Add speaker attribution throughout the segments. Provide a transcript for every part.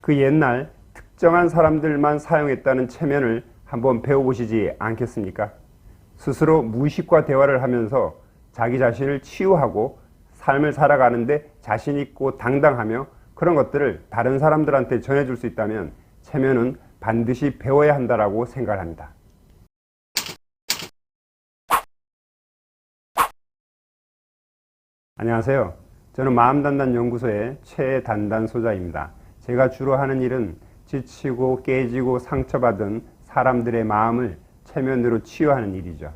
Speaker 1: 그 옛날 특정한 사람들만 사용했다는 체면을 한번 배워보시지 않겠습니까? 스스로 무의식과 대화를 하면서 자기 자신을 치유하고 삶을 살아가는데 자신 있고 당당하며 그런 것들을 다른 사람들한테 전해줄 수 있다면 체면은 반드시 배워야 한다라고 생각을 합니다. 안녕하세요. 저는 마음단단연구소의 최단단 소장입니다. 제가 주로 하는 일은 지치고 깨지고 상처받은 사람들의 마음을 체면으로 치유하는 일이죠.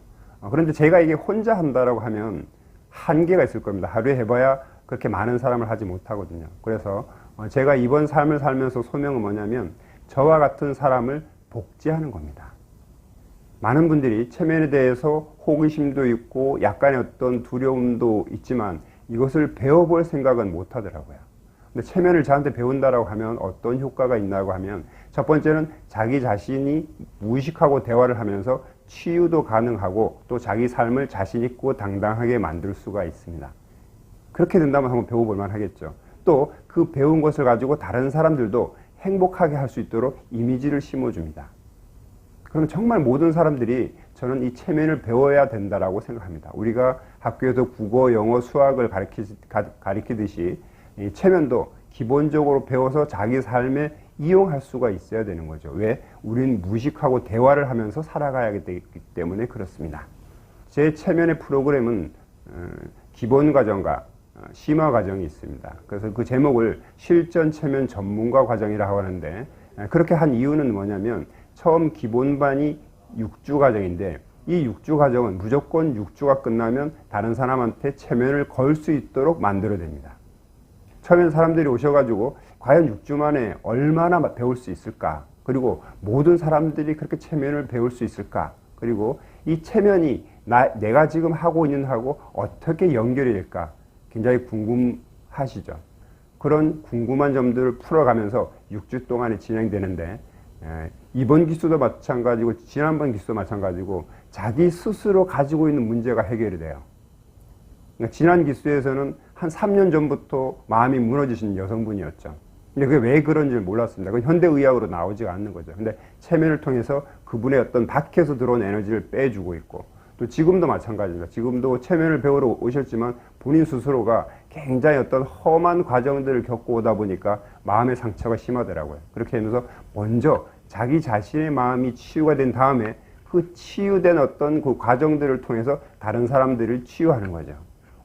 Speaker 1: 그런데 제가 이게 혼자 한다라고 하면 한계가 있을 겁니다. 하루에 해봐야 그렇게 많은 사람을 하지 못하거든요. 그래서 제가 이번 삶을 살면서 소명은 뭐냐면 저와 같은 사람을 복제하는 겁니다. 많은 분들이 체면에 대해서 호기심도 있고 약간의 어떤 두려움도 있지만 이것을 배워볼 생각은 못 하더라고요. 근데 체면을 저한테 배운다라고 하면 어떤 효과가 있나고 하면 첫 번째는 자기 자신이 무의식하고 대화를 하면서 치유도 가능하고 또 자기 삶을 자신 있고 당당하게 만들 수가 있습니다. 그렇게 된다면 한번 배워볼 만 하겠죠. 또 그 배운 것을 가지고 다른 사람들도 행복하게 할 수 있도록 이미지를 심어줍니다. 그럼 정말 모든 사람들이 저는 이 체면을 배워야 된다라고 생각합니다. 우리가 학교에서 국어, 영어, 수학을 가리키듯이 이 체면도 기본적으로 배워서 자기 삶에 이용할 수가 있어야 되는 거죠. 왜? 우리는 무의식하고 대화를 하면서 살아가야 되기 때문에 그렇습니다. 제 체면의 프로그램은 기본 과정과 심화 과정이 있습니다. 그래서 그 제목을 실전 체면 전문가 과정이라고 하는데 그렇게 한 이유는 뭐냐면 처음 기본반이 6주 과정인데 이 6주 과정은 무조건 6주가 끝나면 다른 사람한테 체면을 걸 수 있도록 만들어냅니다. 처음엔 사람들이 오셔가지고 과연 6주 만에 얼마나 배울 수 있을까? 그리고 모든 사람들이 그렇게 체면을 배울 수 있을까? 그리고 이 체면이 내가 지금 하고 있는 하고 어떻게 연결이 될까? 굉장히 궁금하시죠? 그런 궁금한 점들을 풀어가면서 6주 동안에 진행되는데 이번 기수도 마찬가지고 지난번 기수도 마찬가지고 자기 스스로 가지고 있는 문제가 해결이 돼요. 그러니까 지난 기수에서는 한 3년 전부터 마음이 무너지신 여성분이었죠. 근데 그게 왜 그런지 몰랐습니다. 그건 현대의학으로 나오지가 않는 거죠. 근데 체면을 통해서 그분의 어떤 밖에서 들어온 에너지를 빼주고 있고 또 지금도 마찬가지입니다. 지금도 체면을 배우러 오셨지만 본인 스스로가 굉장히 어떤 험한 과정들을 겪고 오다 보니까 마음의 상처가 심하더라고요. 그렇게 하면서 먼저 자기 자신의 마음이 치유가 된 다음에 그 치유된 어떤 그 과정들을 통해서 다른 사람들을 치유하는 거죠.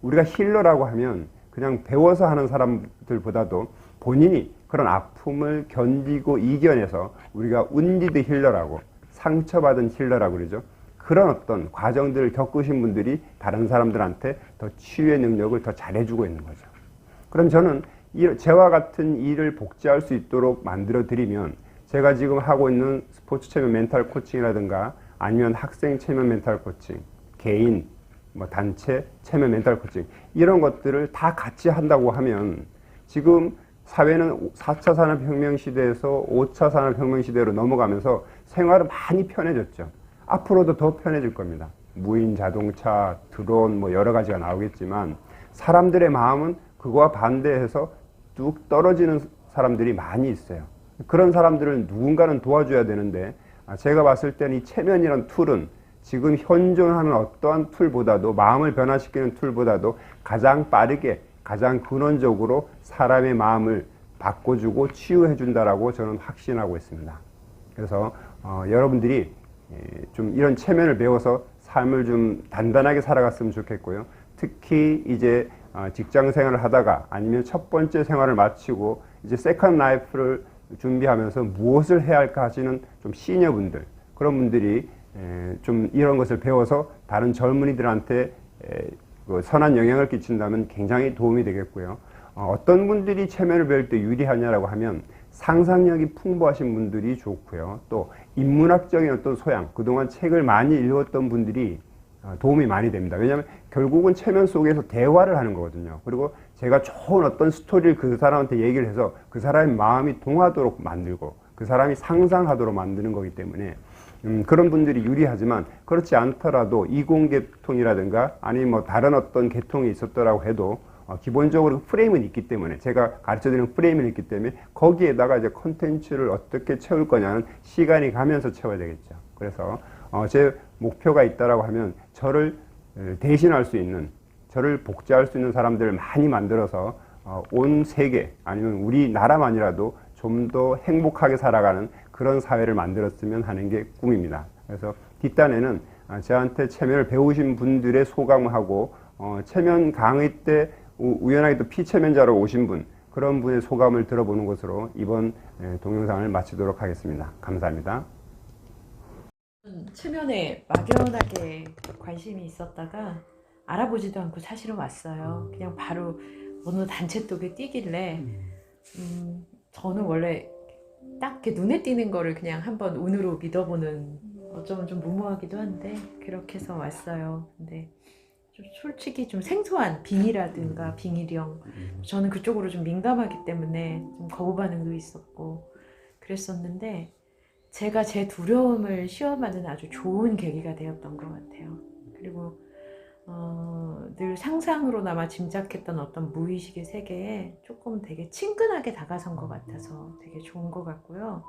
Speaker 1: 우리가 힐러라고 하면 그냥 배워서 하는 사람들보다도 본인이 그런 아픔을 견디고 이겨내서 우리가 운디드 힐러라고 상처받은 힐러라고 그러죠. 그런 어떤 과정들을 겪으신 분들이 다른 사람들한테 더 치유의 능력을 더 잘해주고 있는 거죠. 그럼 저는 저와 같은 일을 복제할 수 있도록 만들어 드리면 제가 지금 하고 있는 스포츠 체면 멘탈 코칭이라든가 아니면 학생 체면 멘탈 코칭, 개인, 단체 체면 멘탈 코칭 이런 것들을 다 같이 한다고 하면 지금 사회는 4차 산업혁명 시대에서 5차 산업혁명 시대로 넘어가면서 생활은 많이 편해졌죠. 앞으로도 더 편해질 겁니다. 무인 자동차, 드론 여러 가지가 나오겠지만 사람들의 마음은 그거와 반대해서 뚝 떨어지는 사람들이 많이 있어요. 그런 사람들을 누군가는 도와줘야 되는데 제가 봤을 때는 이 체면이라는 툴은 지금 현존하는 어떠한 툴보다도 마음을 변화시키는 툴보다도 가장 빠르게 가장 근원적으로 사람의 마음을 바꿔주고 치유해준다라고 저는 확신하고 있습니다. 그래서 여러분들이 좀 이런 체면을 배워서 삶을 좀 단단하게 살아갔으면 좋겠고요. 특히 이제 직장 생활을 하다가 아니면 첫 번째 생활을 마치고 이제 세컨드 라이프를 준비하면서 무엇을 해야 할까 하시는 좀 시니어분들 그런 분들이 좀 이런 것을 배워서 다른 젊은이들한테 선한 영향을 끼친다면 굉장히 도움이 되겠고요. 어떤 분들이 체면을 배울 때 유리하냐라고 하면 상상력이 풍부하신 분들이 좋고요. 또 인문학적인 어떤 소양, 그동안 책을 많이 읽었던 분들이 도움이 많이 됩니다. 왜냐하면 결국은 체면 속에서 대화를 하는 거거든요. 그리고 제가 좋은 어떤 스토리를 그 사람한테 얘기를 해서 그 사람의 마음이 동하도록 만들고 그 사람이 상상하도록 만드는 거기 때문에 그런 분들이 유리하지만 그렇지 않더라도 이공계통이라든가 아니면 다른 어떤 계통이 있었더라고 해도 기본적으로 프레임은 있기 때문에 제가 가르쳐드리는 프레임은 있기 때문에 거기에다가 이제 콘텐츠를 어떻게 채울 거냐는 시간이 가면서 채워야 되겠죠. 그래서 제 목표가 있다라고 하면 저를 대신할 수 있는, 저를 복제할 수 있는 사람들을 많이 만들어서 온 세계 아니면 우리나라만이라도 좀 더 행복하게 살아가는 그런 사회를 만들었으면 하는 게 꿈입니다. 그래서 뒷단에는 저한테 체면을 배우신 분들의 소감하고 체면 강의 때 우연하게 또 피체면자로 오신 분, 그런 분의 소감을 들어보는 것으로 이번 동영상을 마치도록 하겠습니다. 감사합니다.
Speaker 2: 체면에 막연하게 관심이 있었다가 알아보지도 않고 사실은 왔어요. 그냥 바로 어느 단체톡에 띄길래 저는 원래 딱 이렇게 눈에 띄는 거를 그냥 한번 운으로 믿어보는, 어쩌면 좀 무모하기도 한데 그렇게 해서 왔어요. 근데 좀 솔직히 좀 생소한 빙의라든가 빙의령, 저는 그쪽으로 좀 민감하기 때문에 좀 거부 반응도 있었고 그랬었는데 제가 제 두려움을 시험하는 아주 좋은 계기가 되었던 것 같아요. 그리고 늘 상상으로나마 짐작했던 어떤 무의식의 세계에 조금 되게 친근하게 다가선 것 같아서 되게 좋은 것 같고요.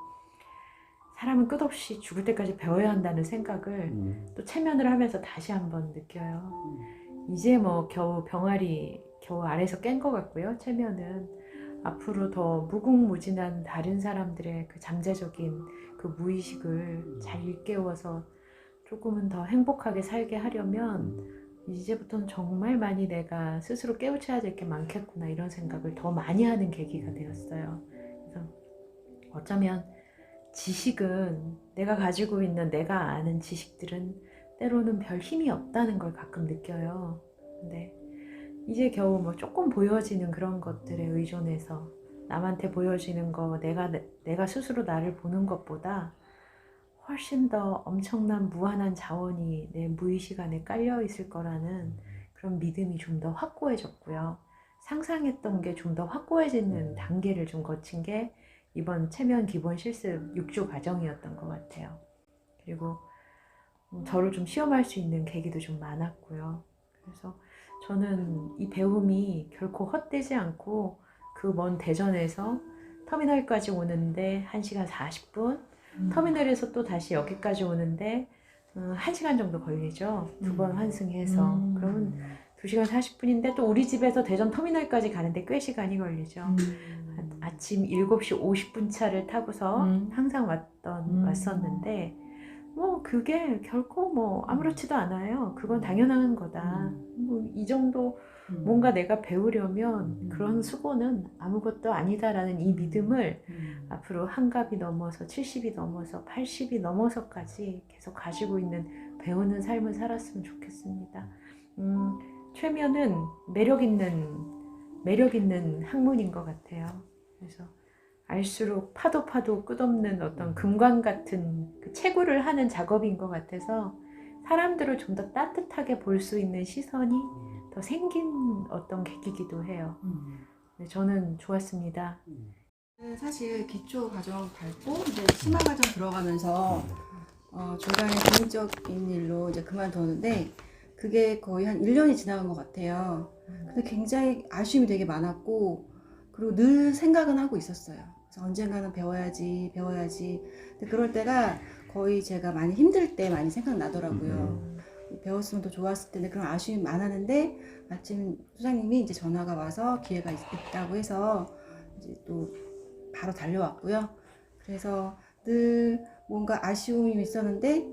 Speaker 2: 사람은 끝없이 죽을 때까지 배워야 한다는 생각을 또 체면을 하면서 다시 한번 느껴요. 이제 뭐 겨우 병아리 겨우 알에서 깬 것 같고요. 체면은 앞으로 더 무궁무진한 다른 사람들의 그 잠재적인 그 무의식을 잘 일깨워서 조금은 더 행복하게 살게 하려면 이제부터는 정말 많이 내가 스스로 깨우쳐야 될 게 많겠구나, 이런 생각을 더 많이 하는 계기가 되었어요. 그래서 어쩌면 지식은, 내가 가지고 있는 내가 아는 지식들은 때로는 별 힘이 없다는 걸 가끔 느껴요. 근데 이제 겨우 뭐 조금 보여지는 그런 것들에 의존해서 남한테 보여지는 거, 내가 스스로 나를 보는 것보다 훨씬 더 엄청난 무한한 자원이 내 무의식 안에 깔려 있을 거라는 그런 믿음이 좀 더 확고해졌고요. 상상했던 게 좀 더 확고해지는 단계를 좀 거친 게 이번 체면 기본 실습 6주 과정이었던 것 같아요. 그리고 저를 좀 시험할 수 있는 계기도 좀 많았고요. 그래서 저는 이 배움이 결코 헛되지 않고 그 먼 대전에서 터미널까지 오는데 1시간 40분, 터미널에서 또 다시 여기까지 오는데 1시간 정도 걸리죠. 2번 환승해서. 그러면 2시간 40분인데 또 우리 집에서 대전 터미널까지 가는데 꽤 시간이 걸리죠. 아침 7시 50분 차를 타고서 항상 왔었는데 뭐 그게 결코 뭐 아무렇지도 않아요. 그건 당연한 거다. 뭐 이 정도 뭔가 내가 배우려면 그런 수고는 아무것도 아니다라는 이 믿음을 앞으로 한갑이 넘어서 70이 넘어서 80이 넘어서까지 계속 가지고 있는 배우는 삶을 살았으면 좋겠습니다. 최면은 매력 있는 학문인 것 같아요. 그래서 알수록 파도 끝없는 어떤 금광 같은 그 채굴을 하는 작업인 것 같아서 사람들을 좀 더 따뜻하게 볼 수 있는 시선이 더 생긴 어떤 계기이기도 해요. 네, 저는 좋았습니다.
Speaker 3: 사실 기초 과정 밟고 이제 심화 과정 들어가면서 중간에 개인적인 일로 이제 그만뒀는데 그게 거의 한 1년이 지나간 것 같아요. 근데 굉장히 아쉬움이 되게 많았고 그리고 늘 생각은 하고 있었어요. 그래서 언젠가는 배워야지. 근데 그럴 때가 거의 제가 많이 힘들 때 많이 생각나더라고요. 배웠으면 더 좋았을 텐데 그런 아쉬움이 많았는데 마침 소장님이 이제 전화가 와서 기회가 있다고 해서 이제 또 바로 달려왔고요. 그래서 늘 뭔가 아쉬움이 있었는데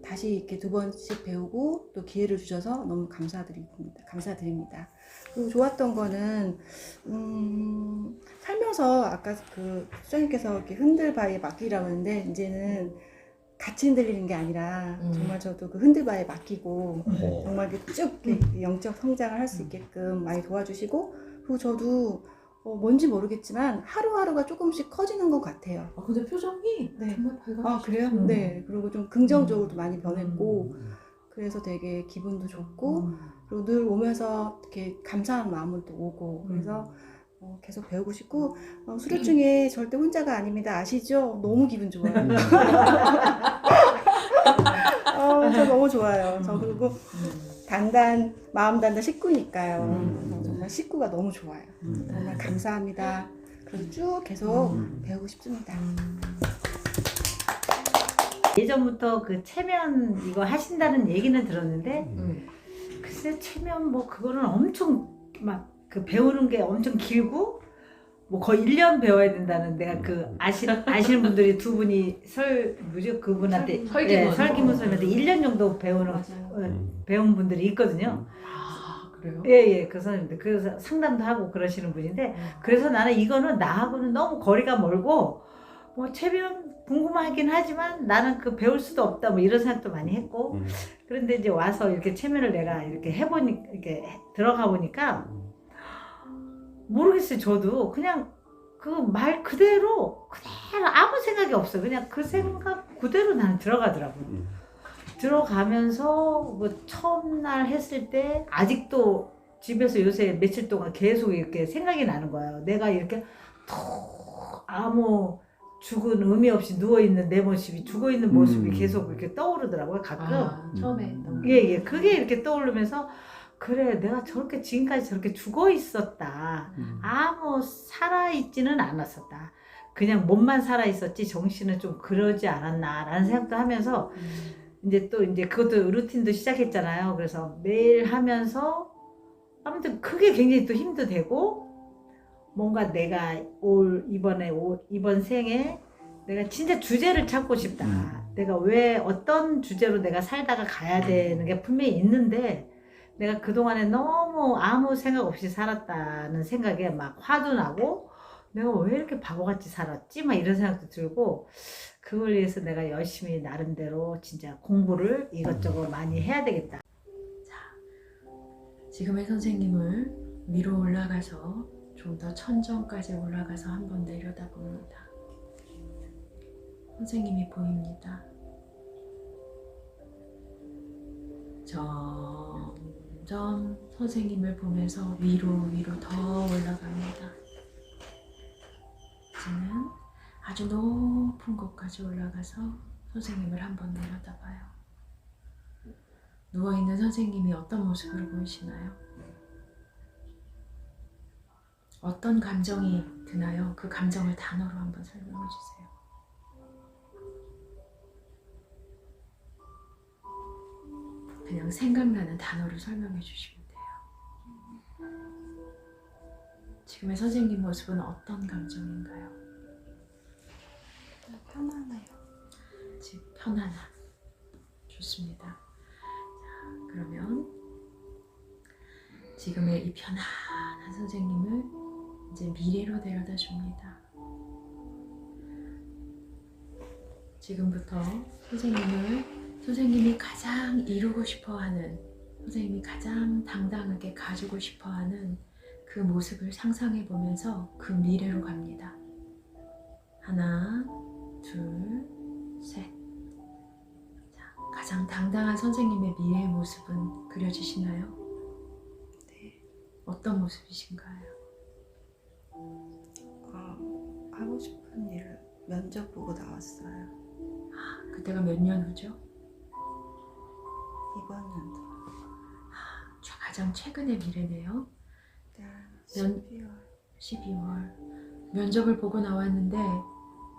Speaker 3: 다시 이렇게 2번씩 배우고 또 기회를 주셔서 너무 감사드립니다. 그리고 좋았던 거는 살면서 아까 그 수장님께서 이렇게 흔들바위에 맡기라고 했는데 이제는 같이 흔들리는 게 아니라 정말 저도 그 흔들바위에 맡기고 정말 쭉 영적 성장을 할 수 있게끔 많이 도와주시고 그리고 저도 뭔지 모르겠지만 하루하루가 조금씩 커지는 것 같아요.
Speaker 2: 근데 표정이
Speaker 3: 네.
Speaker 2: 정말 밝아지죠.
Speaker 3: 아 그래요? 네. 그리고 좀 긍정적으로도 많이 변했고 그래서 되게 기분도 좋고 그리고 늘 오면서 이렇게 감사한 마음을 또 오고 그래서 계속 배우고 싶고 수료 중에 절대 혼자가 아닙니다. 아시죠? 너무 기분 좋아요. 저 너무 좋아요. 저 그리고 마음 단단 식구니까요. 정말 정말 식구가 너무 좋아요. 정말 감사합니다. 그래서 쭉 계속 배우고 싶습니다.
Speaker 4: 예전부터 그 체면 이거 하신다는 얘기는 들었는데 글쎄 체면 뭐 그거는 엄청 막 그 배우는 게 엄청 길고 뭐 거의 1년 배워야 된다는 내가 그 아시는 분들이 두 분이 뭐죠 그분한테
Speaker 2: 설기문.
Speaker 4: 설기문 선생님한테 1년 정도 배우는
Speaker 3: 맞아요.
Speaker 4: 배운 분들이 있거든요.
Speaker 2: 아, 그래요?
Speaker 4: 예예 그 선생님들 그래서 상담도 하고 그러시는 분인데 그래서 나는 이거는 나하고는 너무 거리가 멀고 뭐 체면 궁금하긴 하지만 나는 그 배울 수도 없다 뭐 이런 생각도 많이 했고 그런데 이제 와서 이렇게 체면을 내가 이렇게 해보니 이렇게 들어가 보니까 모르겠어요. 저도 그냥 그 말 그대로 아무 생각이 없어요. 그냥 그 생각 그대로 나는 들어가더라고요. 들어가면서 뭐 처음 날 했을 때 아직도 집에서 요새 며칠 동안 계속 이렇게 생각이 나는 거예요. 내가 이렇게 툭 아무 죽은 의미 없이 누워있는 내 모습이 죽어있는 모습이 계속 이렇게 떠오르더라고요. 가끔.
Speaker 2: 아, 처음에 했던 거.
Speaker 4: 예. 그게 이렇게 떠오르면서 그래 내가 저렇게 지금까지 저렇게 죽어 있었다. 아무 살아있지는 않았었다. 그냥 몸만 살아있었지 정신은 좀 그러지 않았나라는 생각도 하면서 이제 또 이제 그것도 루틴도 시작했잖아요. 그래서 매일 하면서 아무튼 그게 굉장히 또 힘도 되고 뭔가 내가 이번 생에 내가 진짜 주제를 찾고 싶다. 내가 왜 어떤 주제로 내가 살다가 가야 되는 게 분명히 있는데 내가 그동안에 너무 아무 생각 없이 살았다는 생각에 막 화도 나고 내가 왜 이렇게 바보같이 살았지? 막 이런 생각도 들고 그걸 위해서 내가 열심히 나름대로 진짜 공부를 이것저것 많이 해야 되겠다.
Speaker 2: 지금의 선생님을 위로 올라가서 좀 더 천정까지 올라가서 한번 내려다봅니다. 선생님이 보입니다. 점점 선생님을 보면서 위로 더 올라갑니다. 이제는 아주 높은 곳까지 올라가서 선생님을 한번 내려다봐요. 누워있는 선생님이 어떤 모습으로 보이시나요? 어떤 감정이 드나요? 그 감정을 단어로 한번 설명해 주세요. 그냥 생각나는 단어로 설명해 주시면 돼요. 지금의 선생님 모습은 어떤 감정인가요?
Speaker 3: 편안해요.
Speaker 2: 지금 편안함. 좋습니다. 자, 그러면 지금의 이 편안한 선생님을 이제 미래로 데려다 줍니다. 지금부터 선생님이 가장 이루고 싶어하는, 선생님이 가장 당당하게 가지고 싶어하는 그 모습을 상상해 보면서 그 미래로 갑니다. 하나, 둘, 셋. 자, 가장 당당한 선생님의 미래의 모습은 그려지시나요?
Speaker 3: 네.
Speaker 2: 어떤 모습이신가요?
Speaker 3: 하고 싶은 일을 면접 보고 나왔어요.
Speaker 2: 그때가 몇 년 후죠?
Speaker 3: 이번 연도.
Speaker 2: 가장 최근의 미래네요.
Speaker 3: 네,
Speaker 2: 면-
Speaker 3: 12월.
Speaker 2: 12월. 면접을 보고 나왔는데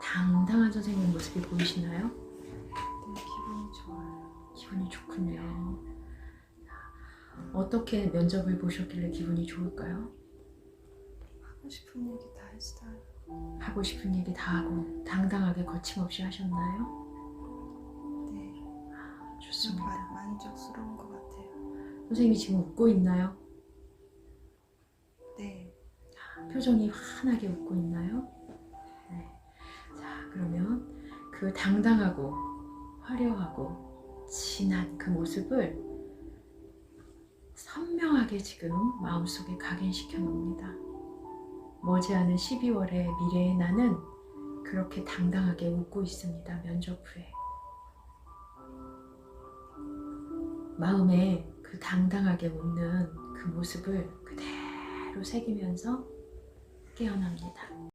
Speaker 2: 당당한 선생님 모습이 보이시나요?
Speaker 3: 네, 기분이 좋아요.
Speaker 2: 기분이 좋군요. 어떻게 면접을 보셨길래 기분이 좋을까요?
Speaker 3: 하고 싶은 얘기 다 했어요.
Speaker 2: 하고 싶은 얘기 다 하고 당당하게 거침없이 하셨나요?
Speaker 3: 네,
Speaker 2: 좋습니다.
Speaker 3: 만족스러운 것 같아요.
Speaker 2: 선생님이 지금 웃고 있나요?
Speaker 3: 네,
Speaker 2: 표정이 환하게 웃고 있나요? 네. 자, 그러면 그 당당하고 화려하고 진한 그 모습을 선명하게 지금 마음속에 각인시켜 놓습니다. 머지않은 12월의 미래의 나는 그렇게 당당하게 웃고 있습니다. 면접 후에. 마음에 그 당당하게 웃는 그 모습을 그대로 새기면서 깨어납니다.